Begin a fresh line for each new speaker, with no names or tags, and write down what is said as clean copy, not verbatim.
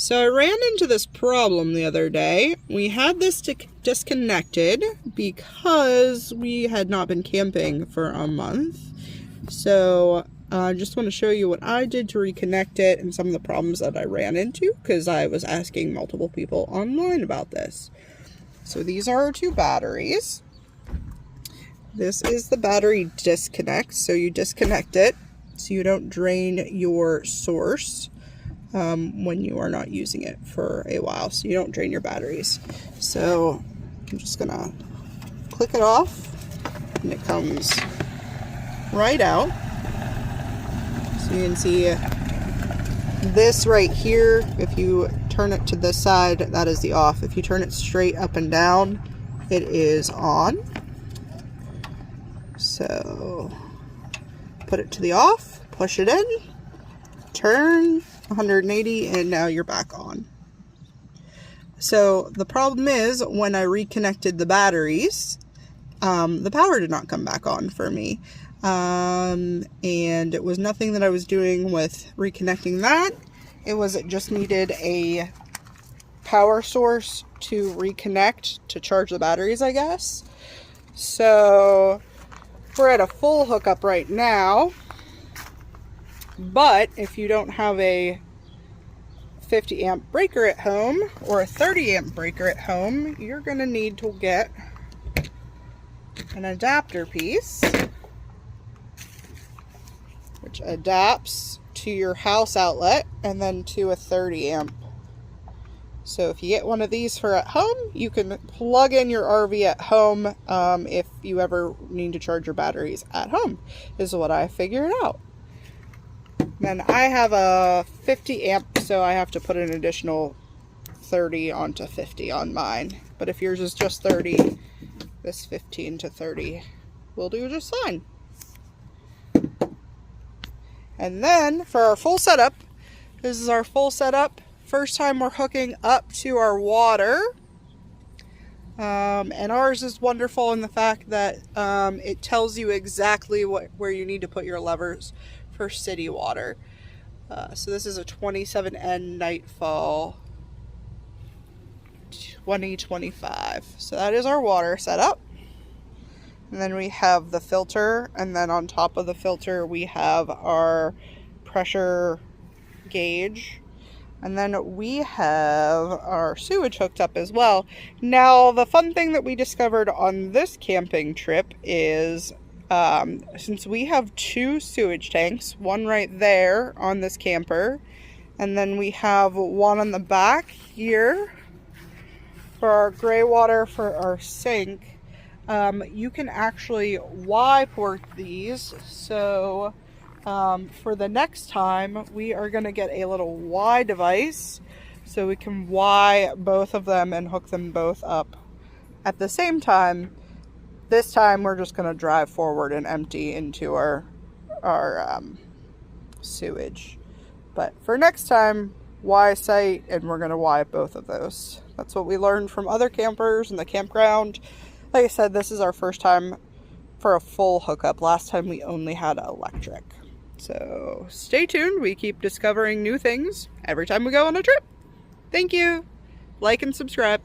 So I ran into this problem the other day. We had this disconnected because we had not been camping for a month. So I just want to show you what I did to reconnect it and some of the problems that I ran into because I was asking multiple people online about this. So these are our two batteries. This is the battery disconnect. So you disconnect it so you don't drain your source when you are not using it for a while, so you don't drain your batteries. So I'm just gonna click it off and it comes right out. So you can see this right here. If you turn it to this side, that is the off. If you turn it straight up and down, it is on. So put it to the off, push it in, turn 180, and now you're back on. So the problem is when I reconnected the batteries, the power did not come back on for me. And it was nothing that I was doing with reconnecting that. It just needed a power source to reconnect to charge the batteries, I guess. So we're at a full hookup right now. But if you don't have a 50 amp breaker at home or a 30 amp breaker at home, you're going to need to get an adapter piece, which adapts to your house outlet and then to a 30 amp. So if you get one of these for at home, you can plug in your RV at home if you ever need to charge your batteries at home, is what I figured out. Then I have a 50 amp, so I have to put an additional 30 onto 50 on mine. But if yours is just 30, this 15 to 30 will do just fine. And then for our full setup, this is our full setup. First time we're hooking up to our water. And ours is wonderful in the fact that it tells you exactly where you need to put your levers for city water. So this is a 27N Nightfall 2025. So that is our water setup. And then we have the filter, and then on top of the filter we have our pressure gauge. And then we have our sewage hooked up as well. Now, the fun thing that we discovered on this camping trip is since we have two sewage tanks, one right there on this camper, and then we have one on the back here for our gray water for our sink, you can actually Y port these. So for the next time, we are going to get a little Y device so we can Y both of them and hook them both up at the same time. This time we're just going to drive forward and empty into our sewage. But for next time, Y site, and we're going to Y both of those. That's what we learned from other campers in the campground. Like I said, this is our first time for a full hookup. Last time we only had electric. So stay tuned. We keep discovering new things every time we go on a trip. Thank you. Like and subscribe.